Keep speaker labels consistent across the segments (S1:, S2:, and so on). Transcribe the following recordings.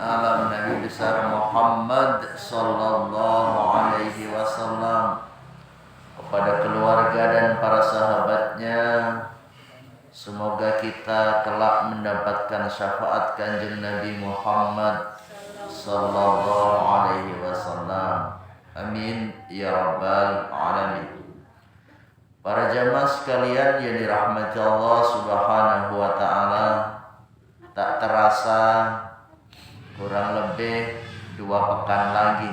S1: ala Nabi besar Muhammad sallallahu alaihi wasallam, kepada keluarga dan para sahabatnya. Semoga kita kelak mendapatkan syafaat Kanjeng Nabi Muhammad sallallahu alaihi wasallam. Amin ya rabbal alamin. Para jamaah sekalian yang dirahmati Allah Subhanahu wa taala, tak terasa kurang lebih 2 pekan lagi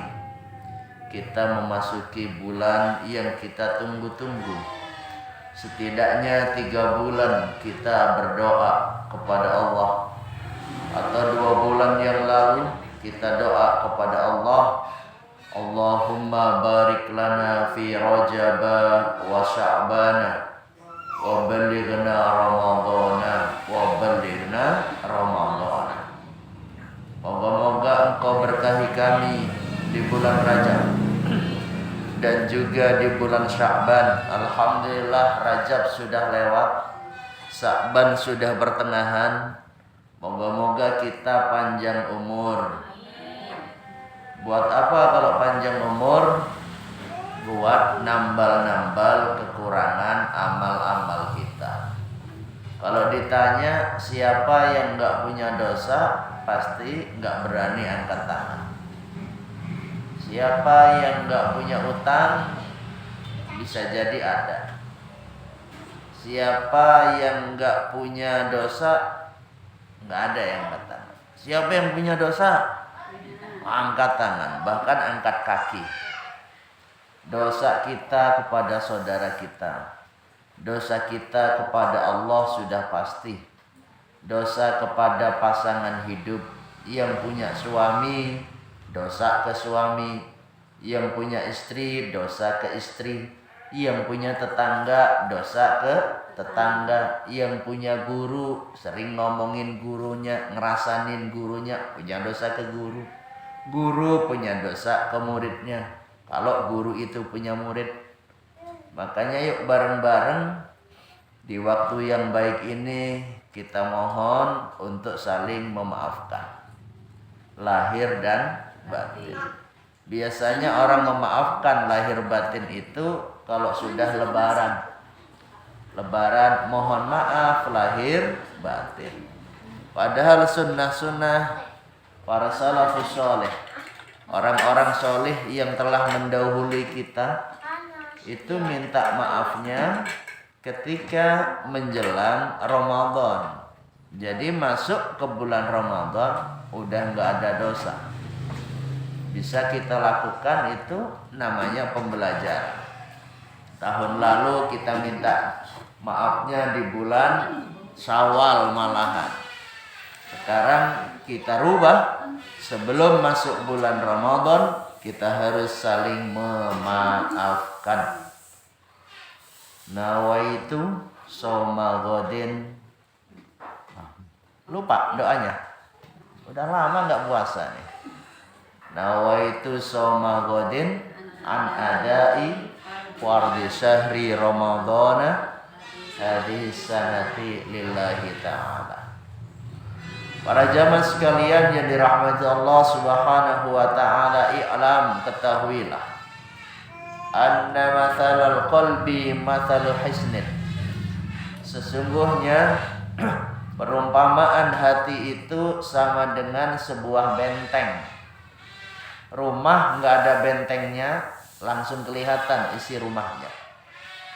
S1: kita memasuki bulan yang kita tunggu-tunggu. Setidaknya 3 bulan kita berdoa kepada Allah, atau 2 bulan yang lalu kita doa kepada Allah, Allahumma barik lana fi Rajab wa Sya'ban wa ballighna Ramadhana wa ballighna Ramadhana. Moga-moga Engkau berkahi kami di bulan Rajab dan juga di bulan Sya'ban. Alhamdulillah Rajab sudah lewat, Sya'ban sudah pertengahan. Moga-moga kita panjang umur. Buat apa kalau panjang umur? Buat nambal-nambal kekurangan amal-amal kita. Kalau ditanya siapa yang gak punya dosa, pasti gak berani angkat tangan. Siapa yang gak punya utang, bisa jadi ada. Siapa yang gak punya dosa, gak ada yang angkat tangan. Siapa yang punya dosa, angkat tangan, bahkan angkat kaki. Dosa kita kepada saudara kita, dosa kita kepada Allah sudah pasti. Dosa kepada pasangan hidup yang punya suami, dosa ke suami. Yang punya istri, dosa ke istri. Yang punya tetangga, dosa ke tetangga. Yang punya guru, sering ngomongin gurunya, ngerasanin gurunya, punya dosa ke guru. Guru punya dosa ke muridnya, kalau guru itu punya murid. Makanya yuk bareng-bareng di waktu yang baik ini kita mohon untuk saling memaafkan, lahir dan batin. Biasanya orang memaafkan lahir batin itu kalau sudah lebaran. Lebaran mohon maaf lahir batin. Padahal sunnah-sunnah para salafus soleh, orang-orang soleh yang telah mendahului kita, itu minta maafnya ketika menjelang Ramadan. Jadi masuk ke bulan Ramadan udah gak ada dosa. Bisa kita lakukan, itu namanya pembelajaran. Tahun lalu kita minta maafnya di bulan Syawal malahan. Sekarang kita rubah, sebelum masuk bulan Ramadan kita harus saling memaafkan. Nawaitu shauma ghadin. Lupa doanya. Udah lama enggak puasa nih. Nawaitu shauma ghadin an adai fardhi syahri ramadhana hadhihi sanati lillahi ta'ala. Para jamaah sekalian yang dirahmati Allah Subhanahu wa taala, i'lam, ketahuilah, anna mathalal qalbi mathalul hisnin. Sesungguhnya perumpamaan hati itu sama dengan sebuah benteng. Rumah nggak ada bentengnya, langsung kelihatan isi rumahnya.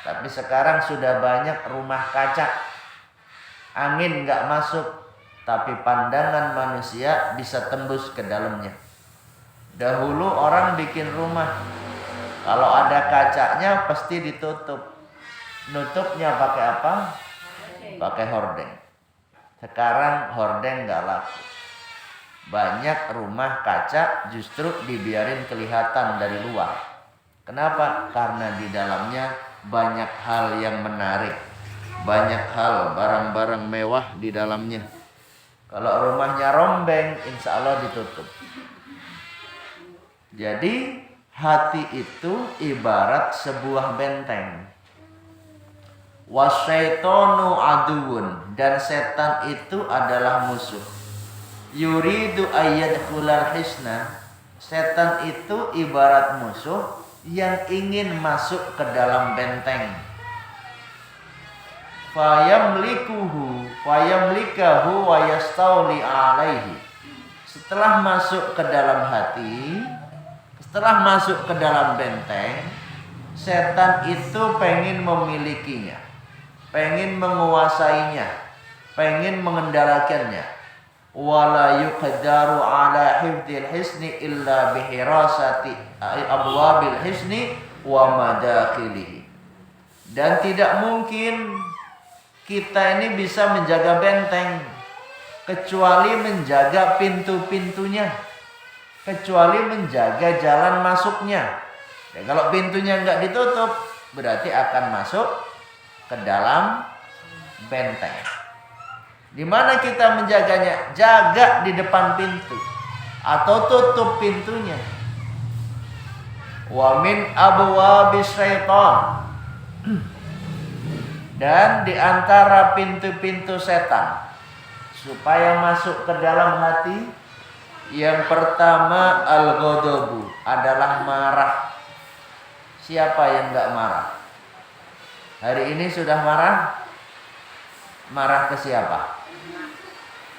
S1: Tapi sekarang sudah banyak rumah kaca, angin nggak masuk, tapi pandangan manusia bisa tembus ke dalamnya. Dahulu orang bikin rumah, kalau ada kacanya pasti ditutup. Nutupnya pakai apa? Pakai hordeng. Sekarang hordeng nggak laku. Banyak rumah kaca justru dibiarin kelihatan dari luar. Kenapa? Karena di dalamnya banyak hal yang menarik, banyak hal, barang-barang mewah di dalamnya. Kalau rumahnya rombeng, insya Allah ditutup. Jadi hati itu ibarat sebuah benteng. Wasyaitonu aduun, dan setan itu adalah musuh. yuridu ayyadkhulal hisna. Setan itu ibarat musuh yang ingin masuk ke dalam benteng. Fayamlikuhu wa yastawli alaihi. Setelah masuk ke dalam hati, setelah masuk ke dalam benteng, setan itu pengen memilikinya, pengen menguasainya, pengen mengendalikannya. Wala yuqdaru ala hifdzil hisni illa bihirasati abwabil hisni wa madakhilihi. Dan tidak mungkin kita ini bisa menjaga benteng kecuali menjaga pintu-pintunya, kecuali menjaga jalan masuknya. Dan kalau pintunya enggak ditutup, berarti akan masuk ke dalam benteng. Di mana kita menjaganya? Jaga di depan pintu atau tutup pintunya. Wa min abwabis syaitan. Dan di antara pintu-pintu setan supaya masuk ke dalam hati, yang pertama al-ghadabu, adalah marah. Siapa yang enggak marah? Hari ini sudah marah? Marah ke siapa?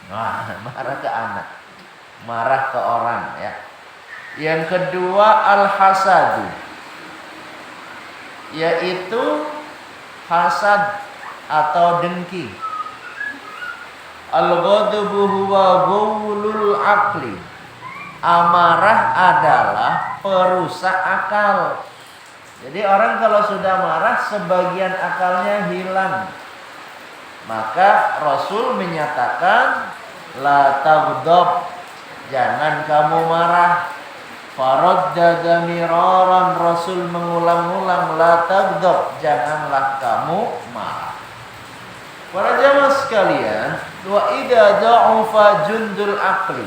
S1: Marah ke anak, marah ke orang, ya. Yang kedua al-hasadu, yaitu hasad atau dengki. Al-ghadabu huwa ghulul aqli. Amarah adalah perusak akal. Jadi orang kalau sudah marah, sebagian akalnya hilang. Maka Rasul menyatakan la taghdab, jangan kamu marah. Faraddada miraran, Rasul mengulang-ulang la taghdab, janganlah kamu marah. Para jamaah sekalian, wa idza da'ufa jundul aqli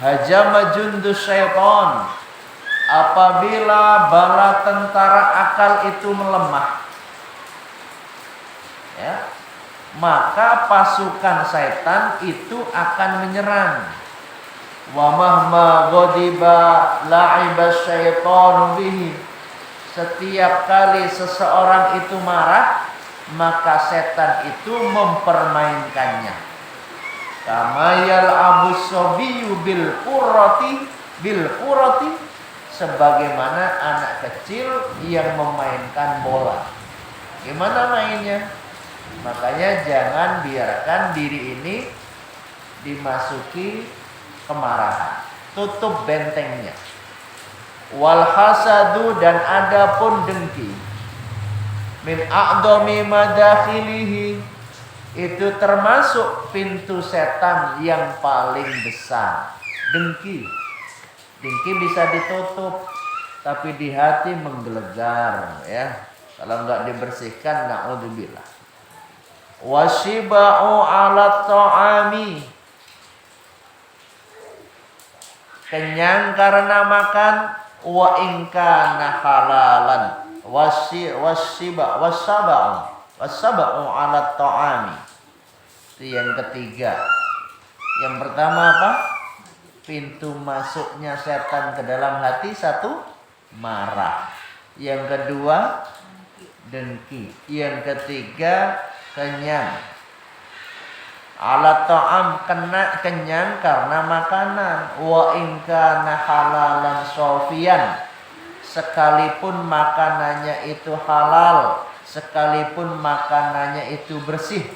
S1: hajama jundus syaitan. Apabila bala tentara akal itu melemah, ya, maka pasukan setan itu akan menyerang. Wa mahma ghadiba la'iba syaitanu bihi. Setiap kali seseorang itu marah, maka setan itu mempermainkannya. Kama yal'abus sabiyyu bil qurrati, sebagaimana anak kecil yang memainkan bola. Gimana mainnya? Makanya jangan biarkan diri ini dimasuki kemarahan. Tutup bentengnya. Wal hasadu, dan adapun dengki, min a'dami madakhilihi, itu termasuk pintu setan yang paling besar. Dengki bisa ditutup, tapi di hati menggelegar, ya. Kalau enggak dibersihkan, na'udzubillah. Wasiba'u 'ala ta'ami, kenyang karena makan, wa in kana halalan. Wasaba'u 'ala ta'ami. Itu yang ketiga. Yang pertama apa? Pintu masuknya setan ke dalam hati, satu, marah. Yang kedua, dengki. Yang ketiga, kenyang. Ala ta'am, kena kenyang karena makanan. Wa in kana halalan sofian, sekalipun makanannya itu halal, sekalipun makanannya itu bersih.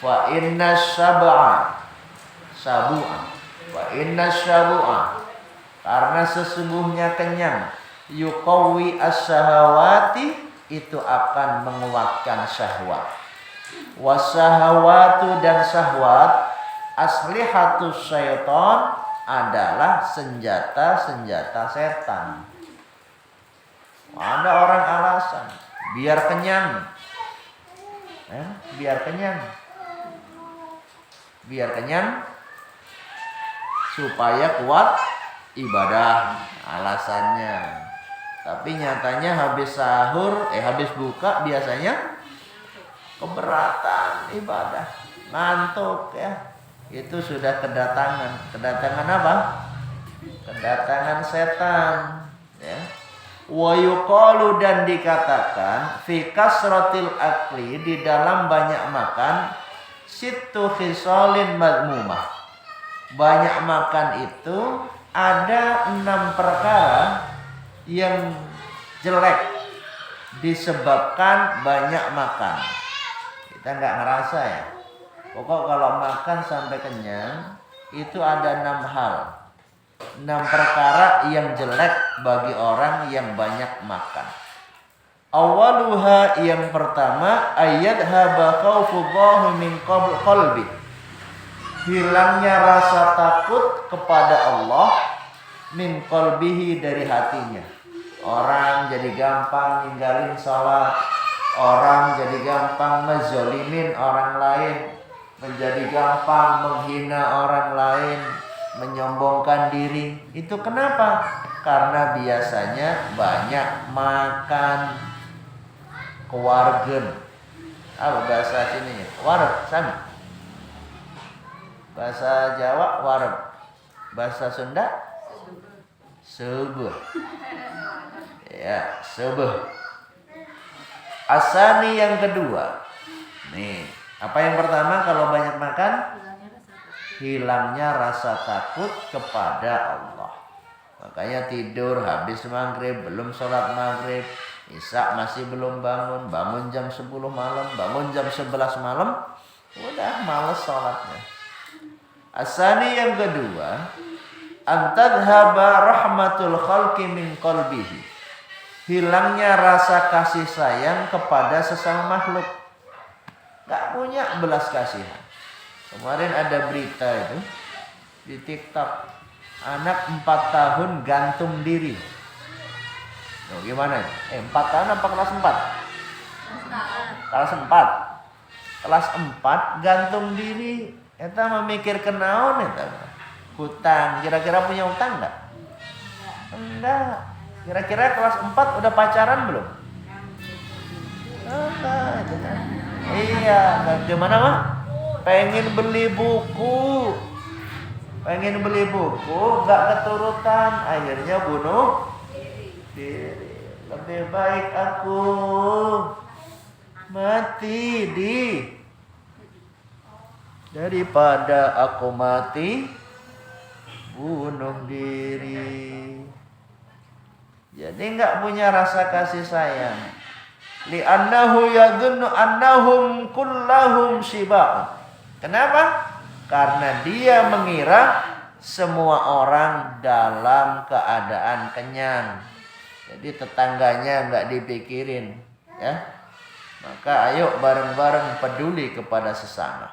S1: Wa inna sabu'a, karena sesungguhnya kenyang, yuqawwi as-syahawati, itu akan menguatkan syahwat. Wasahawatu, dan syahwat, aslihatus syaitan, adalah senjata-senjata setan. Ada orang alasan biar kenyang, biar kenyang supaya kuat ibadah, alasannya. Tapi nyatanya habis sahur, habis buka biasanya keberatan ibadah, ngantuk, ya. itu sudah kedatangan. Kedatangan apa? Kedatangan setan, ya. Wa yuqalu, dan dikatakan fi kasratil akli, di dalam banyak makan, sittu khisalin madmumah. Banyak makan itu ada 6 perkara yang jelek disebabkan banyak makan. Kita nggak ngerasa ya. Pokok kalau makan sampai kenyang itu ada 6 hal, 6 perkara yang jelek bagi orang yang banyak makan. Awaluha, yang pertama, ayadhaba khawfullahi min qalbi, hilangnya rasa takut kepada Allah min qalbihi, dari hatinya. Orang jadi gampang ninggalin sholat, orang jadi gampang ngezolimin orang lain, menjadi gampang menghina orang lain, menyombongkan diri. Itu kenapa? Karena biasanya banyak makan. Kewargen, apa bahasa sini? Wareg, sama. Bahasa Jawa wareg, bahasa Sunda subuh. Ya, subuh. Asani, yang kedua. Nih, apa yang pertama kalau banyak makan? Hilangnya rasa takut kepada Allah. Makanya tidur habis maghrib, belum sholat maghrib, Isya masih belum bangun, bangun jam 10 malam, bangun jam 11 malam, udah males sholatnya. Asani, yang kedua, antadhaba rahmatul khalqi min qalbihi, hilangnya rasa kasih sayang kepada sesama makhluk. Gak punya belas kasihan. Kemarin ada berita itu di TikTok, anak 4 tahun gantung diri. Loh, gimana? 4 tahun apa kelas 4? Kelas 4. Kelas 4 gantung diri. Eta memikirkan naon eta? Hutang. Kira-kira punya hutang enggak? Enggak. Kira-kira kelas 4 udah pacaran belum? Enggak. Iya, gimana mah? Pengen beli buku. Pengen beli buku, enggak keturutan, akhirnya bunuh diri. Lebih baik aku mati daripada aku mati bunuh diri. Jadi enggak punya rasa kasih sayang. Li'annahu yadhunnu annahum kullahum shiba'un. Kenapa? Karena dia mengira semua orang dalam keadaan kenyang. Jadi tetangganya enggak dipikirin, ya. Maka ayo bareng-bareng peduli kepada sesama.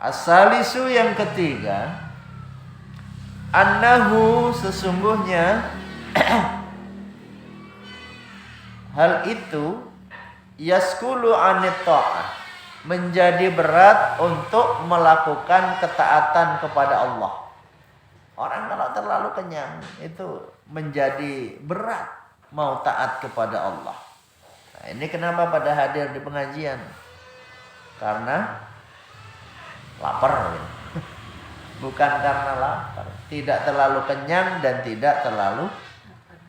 S1: As-salisu, yang ketiga, annahu, sesungguhnya hal itu yaskulu anit ta'ah, menjadi berat untuk melakukan ketaatan kepada Allah. Orang kalau terlalu kenyang itu menjadi berat mau taat kepada Allah. Nah, ini kenapa pada hadir di pengajian? Karena lapar. Bukan karena lapar. Tidak terlalu kenyang dan tidak terlalu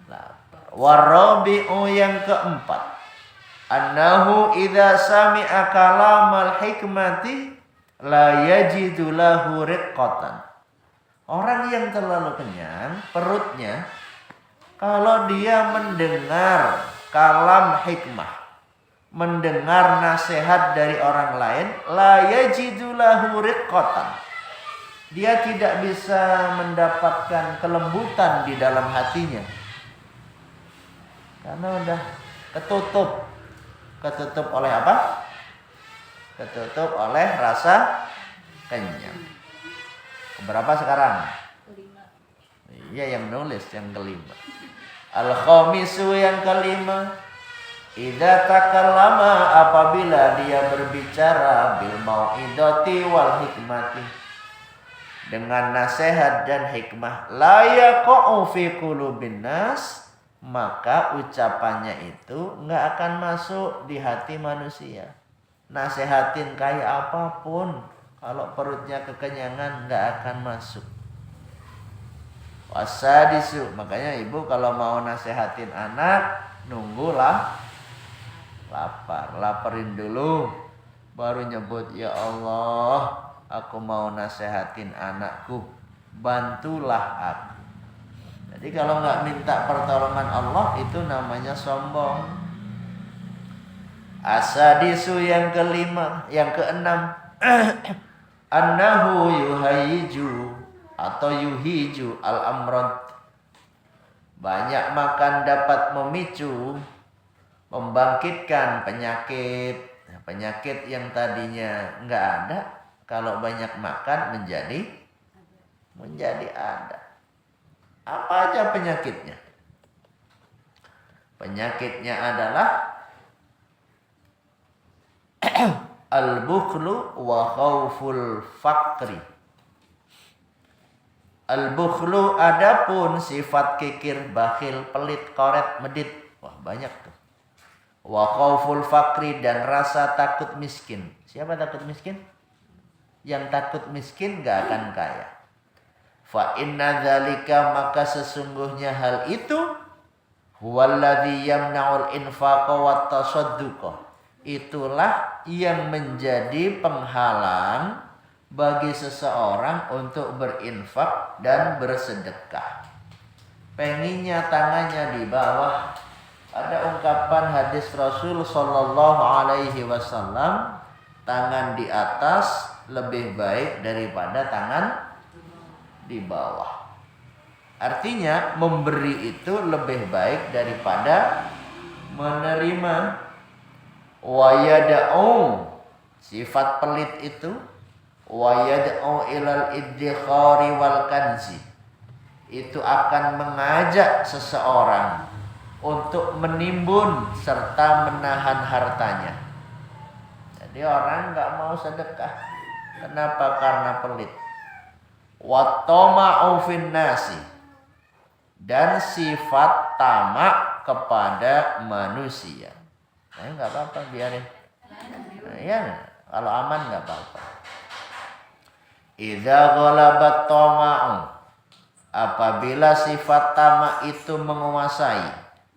S1: lapar. Warabi'u, yang keempat, annahu idza sami'a kalamal hikmati la yajidu lahu riqqatan. Orang yang terlalu kenyang perutnya, kalau dia mendengar kalam hikmah, mendengar nasihat dari orang lain, la yajidu lahu riqqatan, dia tidak bisa mendapatkan kelembutan di dalam hatinya. Karena udah ketutup oleh apa? Ketutup oleh rasa kenyang. Berapa sekarang? Kelima. Iya, yang nulis yang kelima. Al-khamisu, yang kelima, idza takallama, apabila dia berbicara bil mau'idati wal hikmati, dengan nasihat dan hikmah, la yaqa'u fi qulubin nas, maka ucapannya itu enggak akan masuk di hati manusia. Nasihatin kayak apapun, Kalau perutnya kekenyangan nggak akan masuk. Wasadisu, makanya ibu kalau mau nasehatin anak, nunggulah lapar, laparin dulu, baru nyebut ya Allah, aku mau nasehatin anakku, bantulah aku. Jadi kalau nggak minta pertolongan Allah itu namanya sombong. Asadisu yang kelima, yang keenam, annahu yuhayiju atau yuhiju al-amrad. Banyak makan dapat memicu, membangkitkan penyakit. Penyakit yang tadinya nggak ada, kalau banyak makan menjadi ada. Apa aja penyakitnya? Penyakitnya adalah al-bukhlu wa khauful faqri. Al-bukhlu adapun sifat kikir, bakhil, pelit, koret, medit. Wah, banyak tuh. Wa khauful faqri dan rasa takut miskin. Siapa takut miskin? Yang takut miskin gak akan kaya. Fa inna dzalika, maka sesungguhnya hal itu huwallazi yamna'ul infaqa wat tasadduqa. Itulah yang menjadi penghalang bagi seseorang untuk berinfak dan bersedekah. Pengennya tangannya di bawah. Ada ungkapan hadis Rasul sallallahu alaihi wasallam, tangan di atas lebih baik daripada tangan di bawah. Artinya memberi itu lebih baik daripada menerima. Wa yad'u, sifat pelit itu wa yad'u ilal iddikhari wal kanzi, itu akan mengajak seseorang untuk menimbun serta menahan hartanya. Jadi orang nggak mau sedekah. Kenapa? Karena pelit. Wa tama'u fin nasi, dan sifat tamak kepada manusia. Nah, nggak apa-apa, biarin. Nah, ya, kalau aman nggak apa-apa. Idza ghalabat tama'u, apabila sifat tamak itu menguasai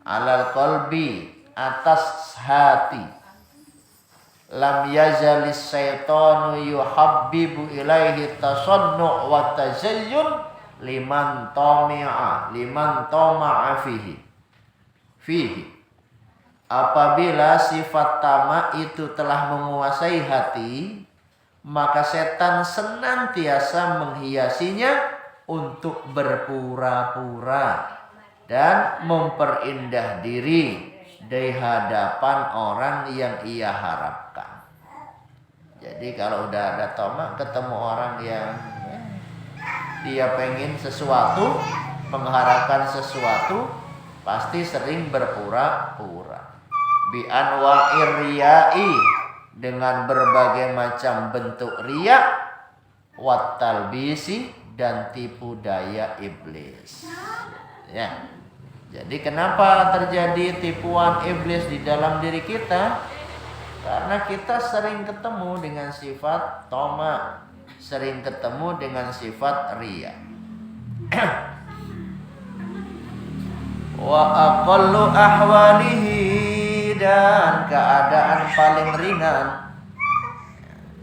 S1: alal qalbi, atas hati, lam yazalis syaitanu yuhabbibu ilaihi tasannu' wa tazayyun liman tama'a fihi. Apabila sifat tamak itu telah menguasai hati, maka setan senantiasa menghiasinya untuk berpura-pura dan memperindah diri di hadapan orang yang ia harapkan. Jadi kalau udah ada tamak, ketemu orang yang dia pengen sesuatu, mengharapkan sesuatu, pasti sering berpura-pura. Bi anwa'ir riya'i, dengan berbagai macam bentuk riya, wat talbisi, dan tipu daya iblis. Ya. Jadi kenapa terjadi tipuan iblis di dalam diri kita? Karena kita sering ketemu dengan sifat tamak, sering ketemu dengan sifat riya. Wa aqallu ahwalihi, dan keadaan paling ringan.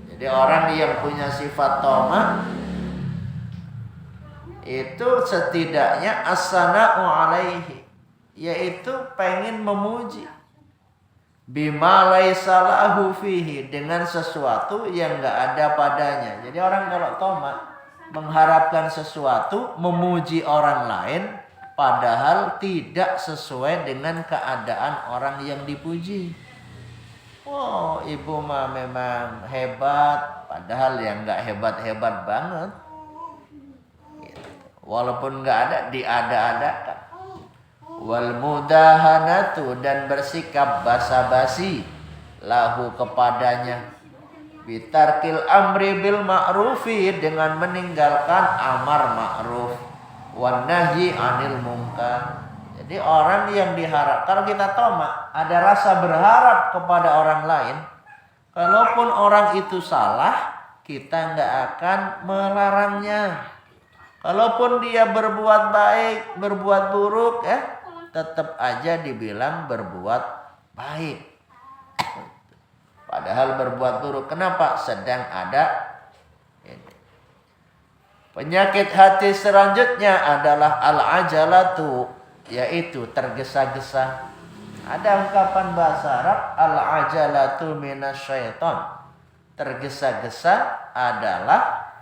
S1: Jadi orang yang punya sifat tamak itu setidaknya as-sana'u alaihi, yaitu pengen memuji, bima laisa lahu fihi, dengan sesuatu yang enggak ada padanya. Jadi orang kalau tamak mengharapkan sesuatu, memuji orang lain padahal tidak sesuai dengan keadaan orang yang dipuji. Oh, ibu mah memang hebat, padahal yang enggak hebat-hebat banget. Walaupun enggak ada, diada-adakan. Wal mudahanatu, dan bersikap basa-basi lahu kepadanya, bitarkil amri bil ma'rufi, dengan meninggalkan amar ma'ruf, wan nahyi anil munkar. Jadi orang yang diharap, kalau kita tamak, ada rasa berharap kepada orang lain, kalaupun orang itu salah, kita nggak akan melarangnya. Kalaupun dia berbuat baik, berbuat buruk ya, tetap aja dibilang berbuat baik. Padahal berbuat buruk. Kenapa? Sedang ada ini. Penyakit hati selanjutnya adalah al-ajalatu, yaitu tergesa-gesa. Ada ungkapan bahasa Arab, al-ajalatu minasyaiton. Tergesa-gesa adalah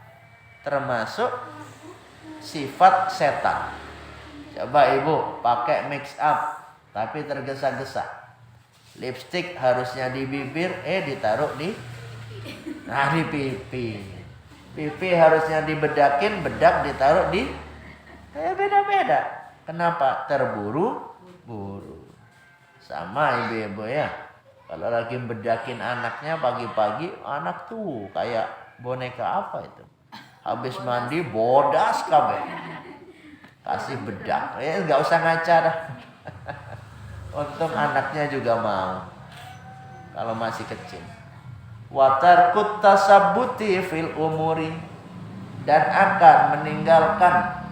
S1: termasuk sifat setan. Coba ibu pakai mix up tapi tergesa-gesa. Lipstik harusnya di bibir, ditaruh di pipi. Pipi harusnya dibedakin, bedak ditaruh di beda-beda. Kenapa? Terburu-buru. Sama ibu-ibu ya. Kalau lagi bedakin anaknya pagi-pagi, anak tuh kayak boneka apa itu? Habis mandi bodas kabeh. Kasih bedak. Nggak usah ngaca dah. Untung anaknya juga mau. Kalau masih kecil. Watarkut tasabbuti fil umuri, dan akan meninggalkan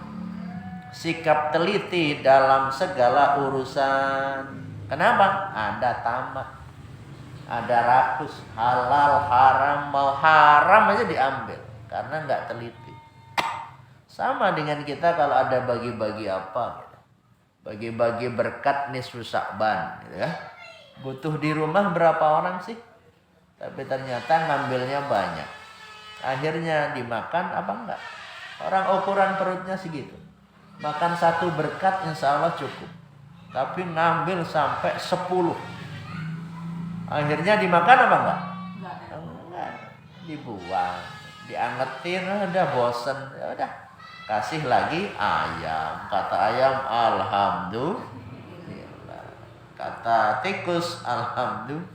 S1: sikap teliti dalam segala urusan. Kenapa? Ada tamak, ada rakus, halal, haram, mau haram aja diambil karena nggak teliti. Sama dengan kita kalau ada bagi-bagi apa, gitu. Bagi-bagi berkat nisfu Sya'ban, gitu ya. Butuh di rumah berapa orang sih? Tapi ternyata ngambilnya banyak. Akhirnya dimakan apa enggak? Orang ukuran perutnya segitu. Makan satu berkat insya Allah cukup. Tapi ngambil sampai 10. Akhirnya dimakan apa enggak? Enggak. Dibuang. Diangetin, udah bosen. Ya udah. Kasih lagi ayam. Kata ayam, alhamdulillah. Kata tikus, alhamdulillah.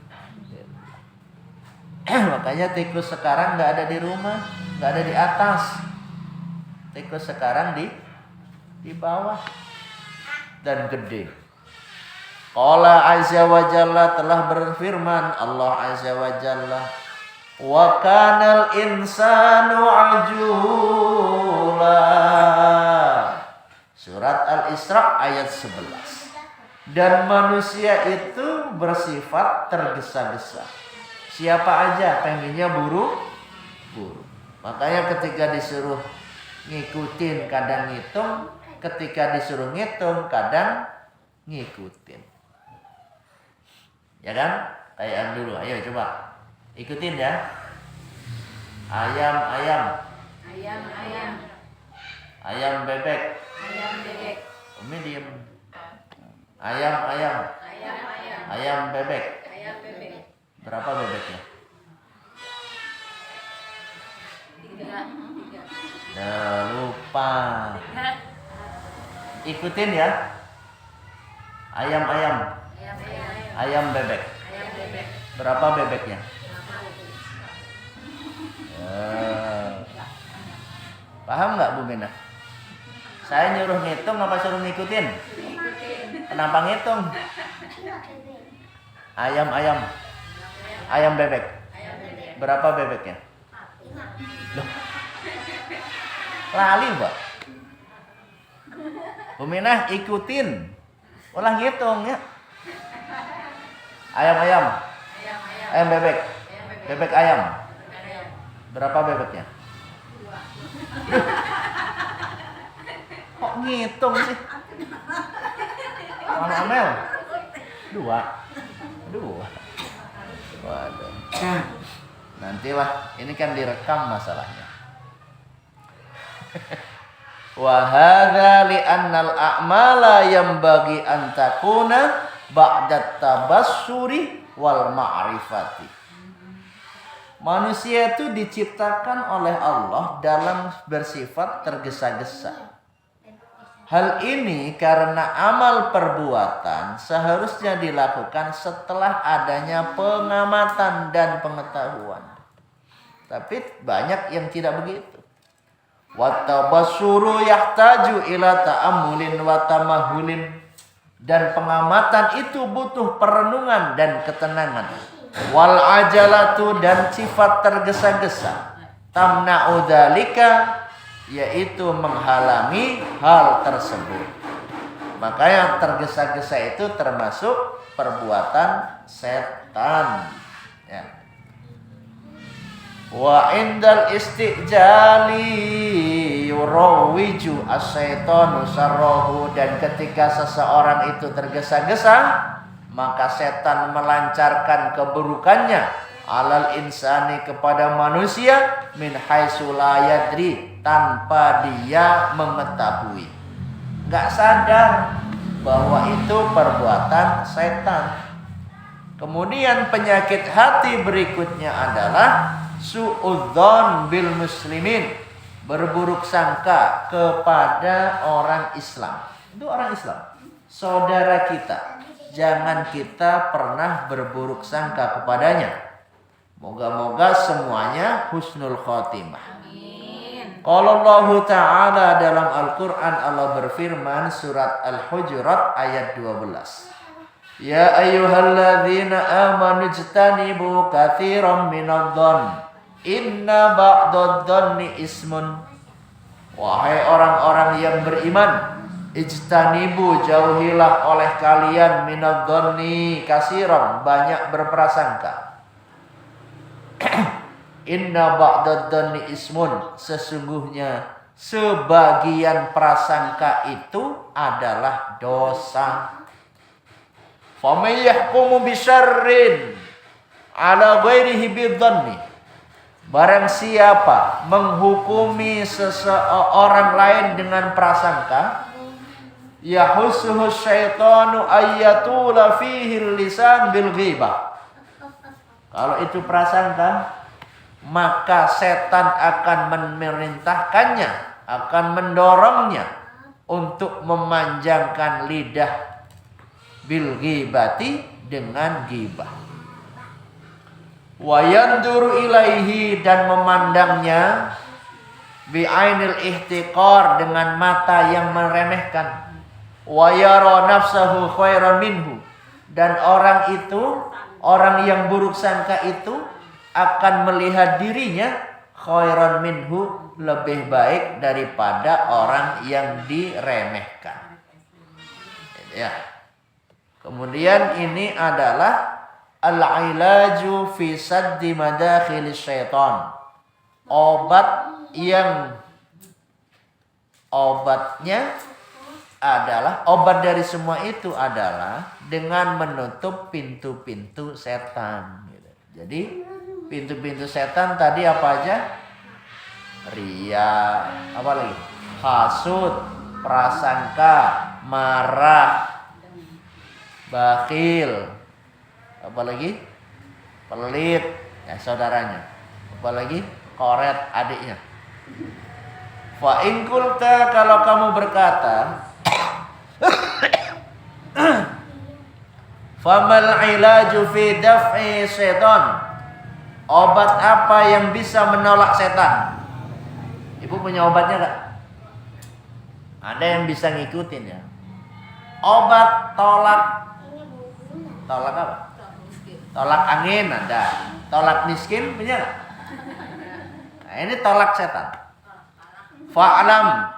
S1: Makanya tikus sekarang nggak ada di rumah, nggak ada di atas. Tikus sekarang di bawah dan gede. Qala azza wa jalla, telah berfirman Allah azza wa jalla, wa kanal insanu ajula. Surat Al-Isra ayat 11. Dan manusia itu bersifat tergesa-gesa. Siapa aja pengennya buru-buru. Makanya ketika disuruh ngikutin kadang ngitung, ketika disuruh ngitung kadang ngikutin. Ya kan? Kayak dulu. Ayo coba ikutin ya. Ayam, ayam.
S2: Ayam, ayam.
S1: Ayam bebek.
S2: Ayam bebek.
S1: Umi diem. Ayam, ayam.
S2: Ayam, ayam.
S1: Ayam bebek.
S2: Ayam bebek.
S1: Berapa bebeknya?
S2: 3.
S1: Nah, lupa. Ikutin ya. Ayam, ayam.
S2: Ayam, ayam.
S1: Ayam bebek.
S2: Ayam bebek.
S1: Berapa bebeknya? Paham nggak Bu Mina? Saya nyuruh ngitung apa suruh ngikutin? Kenapa ngitung? Ayam, ayam. Ayam bebek.
S2: Ayam bebek.
S1: Berapa bebeknya? Loh. Lali Mbak. Bu Minah ikutin. Ulah ngitung ya. Ayam, ayam.
S2: Ayam, ayam.
S1: Ayam bebek.
S2: Ayam bebek.
S1: Bebek ayam.
S2: Ayam.
S1: Berapa bebeknya?
S2: 2.
S1: Kok ngitung sih? Bang Amel? 2. Waduh. Nantilah, ini kan direkam masalahnya. Wa hadza li annal a'mala yanbaghi an takuna ba'da tabassuri wal ma'rifati. Manusia itu diciptakan oleh Allah dalam bersifat tergesa-gesa. Hal ini karena amal perbuatan seharusnya dilakukan setelah adanya pengamatan dan pengetahuan. Tapi banyak yang tidak begitu. Wattabassuru yahtaju ila ta'ammulin wa tamahulin. Dan pengamatan itu butuh perenungan dan ketenangan. Wal ajalatu, dan sifat tergesa-gesa. tamna'u dzalika, yaitu menghalangi hal tersebut. Maka yang tergesa-gesa itu termasuk perbuatan setan. Ya. Wa indal istijali yurawiju as-syaitanu sarrahu, dan ketika seseorang itu tergesa-gesa, maka setan melancarkan keburukannya alal insani, kepada manusia, min haitsu la yadri, tanpa dia mengetahui. Enggak sadar bahwa itu perbuatan setan. Kemudian penyakit hati berikutnya adalah su'udzon bil muslimin, berburuk sangka kepada orang Islam. Itu orang Islam, saudara kita. Jangan kita pernah berburuk sangka kepadanya. Moga-moga semuanya husnul khotimah. Qala Allah Ta'ala dalam Al-Quran, Allah berfirman surat Al-Hujurat ayat 12. Ya ayyuhalladzina amanu ijtanibu katsiran minadh-dhann inna ba'dadh-dhanni ismun. Wahai orang-orang yang beriman, ijtanibu, jauhilah oleh kalian, minadh-dhanni, katsiran, banyak berprasangka. Inna ba'dadh-dhanni ismun, sesungguhnya sebagian prasangka itu adalah dosa. Faman yahkumu bisyarrin ala ghairihi bidhanni, barang siapa menghukumi seseorang lain dengan prasangka, yahussuhu syaitanu ayyatula fihi lisan bil ghibah. Kalau itu prasangka, maka setan akan memerintahkannya, akan mendorongnya untuk memanjangkan lidah, bil ghibati, dengan ghibah. Wa yanduru ilaihi, dan memandangnya, bi ainil ihtiqar, dengan mata yang meremehkan. Wa yara nafsahu khairan minhu, dan orang itu, orang yang buruk sangka itu akan melihat dirinya khairan minhu, lebih baik daripada orang yang diremehkan. Ya. Kemudian ini adalah al-ilaju fi saddi madakhilis syaitan. Obatnya adalah, obat dari semua itu adalah dengan menutup pintu-pintu setan. Jadi pintu-pintu setan tadi apa aja? Ria, apa lagi? Hasud, prasangka, marah, bakhil, apa lagi? Pelit, ya saudaranya. Apa lagi? Koret, adiknya. Fa in qulta, kalau kamu berkata, famal ilaju fi daf'i syaitan, obat apa yang bisa menolak setan? Ibu punya obatnya enggak? Ada yang bisa ngikutin ya. Obat tolak apa? Tolak angin ada. Tolak miskin punya enggak? Nah, ini tolak setan. Fa'lam,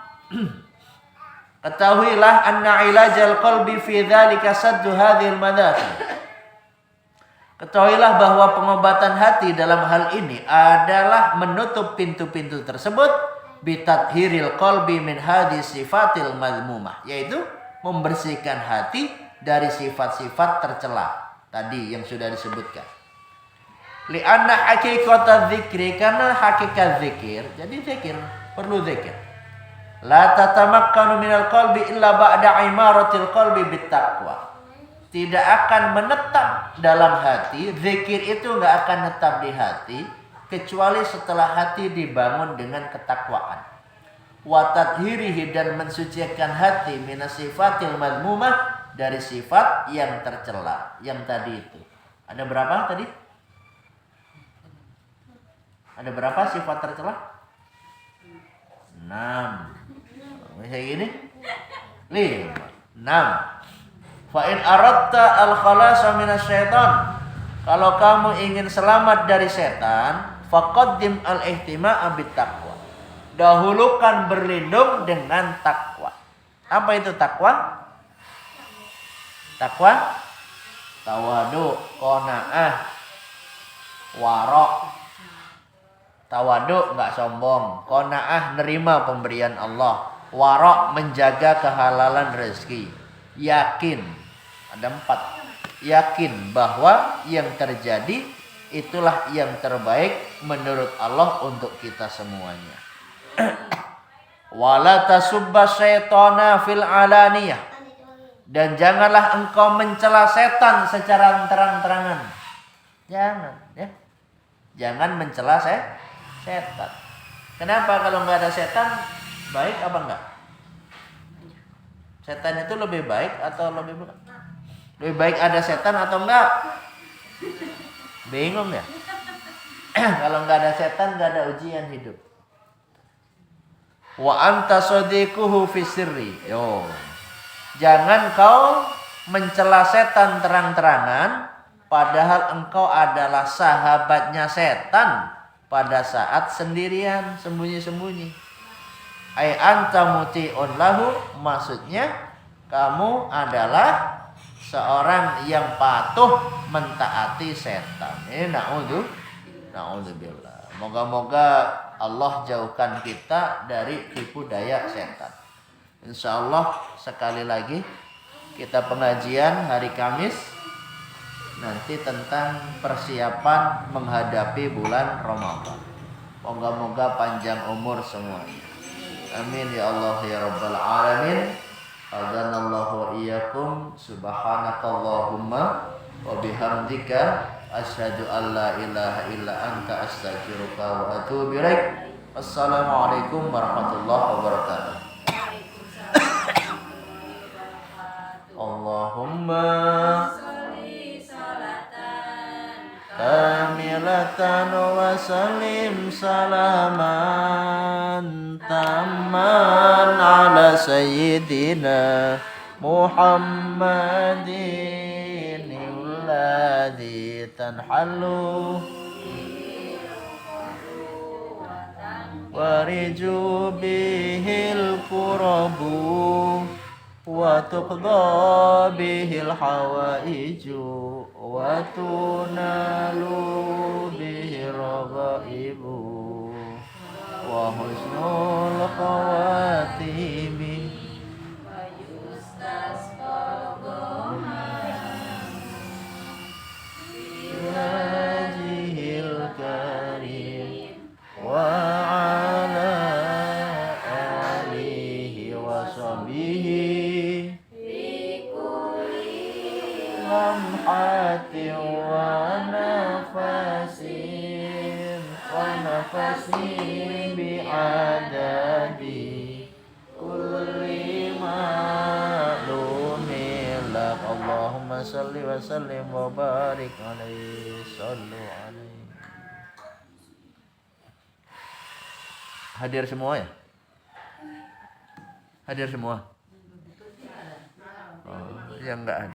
S1: ketahuilah anna ilajal qalbi fi dzalika saddu hadhil madakhil. Ketahuilah bahwa pengobatan hati dalam hal ini adalah menutup pintu-pintu tersebut, bitathhiril qalbi min hadis sifatil madmumah, yaitu membersihkan hati dari sifat-sifat tercela tadi yang sudah disebutkan. Li'anna haqiqata dzikri, karena hakikat zikir, jadi zikir perlu zikir. La tatamakkanu minal qalbi illa ba'da imaratil qalbi bittaqwa. Tidak akan menetap dalam hati, zikir itu enggak akan tetap di hati kecuali setelah hati dibangun dengan ketakwaan. Wa tathhirihi, dan mensucikan hati minasifatil madmumah, dari sifat yang tercela yang tadi itu. Ada berapa tadi? Ada berapa sifat tercela? 6. Bisa gini? 5. 6. Fa in aradta al khalasa minasyaitan, kalau kamu ingin selamat dari setan, faqaddim al-ihtima'a bit-taqwa. Dahulukan berlindung dengan takwa. Apa itu takwa? Takwa tawadu, qanaah, warok. Tawadu enggak sombong, qanaah nerima pemberian Allah, warok menjaga kehalalan rezeki, yakin. Ada 4. Yakin bahwa yang terjadi itulah yang terbaik menurut Allah untuk kita semuanya. Wala tasubba syaitana fil alaniyah. Dan janganlah engkau mencela setan secara terang-terangan. Jangan, ya. Jangan mencela setan. Kenapa? Kalau nggak ada setan, baik apa enggak? Setan itu lebih baik atau lebih buruk? Lebih baik ada setan atau enggak? Bingung ya? Kalau nggak ada setan, nggak ada ujian hidup. Wa anta sadiquhu fi sirri. Yo. Jangan kau mencela setan terang-terangan padahal engkau adalah sahabatnya setan pada saat sendirian, sembunyi-sembunyi. Ai anta muti'un lahu, maksudnya kamu adalah seorang yang patuh mentaati setan. Ini na'udzubillah. Moga-moga Allah jauhkan kita dari tipu daya setan. Insyaallah sekali lagi kita pengajian hari Kamis nanti tentang persiapan menghadapi bulan Ramadan. Moga-moga panjang umur semuanya. Amin ya Allah ya rabbal alamin. Adanallahu wa iyyakum. Subhanakallahumma wa bihamdika asyhadu an la ilaha illa anta astaghfiruka wa atubu ilaik. Assalamualaikum warahmatullahi wabarakatuh. Allahumma
S2: sholli salatan
S1: kamilatan wa salim salaman tamman ala sayyidina Muhammadin alladhi tanhalu wariju bihil kurabu wa tuqda bihil hawaiju wa tunalu bihi ragaibu wa husnul khawatimi wajihil karim wa ala alihi wa sahbihi lamhati wa nafasin bi'adadi kulli ma'lumin lak. Allahumma salli wa sallim wa barik alaihi sallu alaihi. Hadir semua ya? Hadir semua? Oh, yang enggak hadir.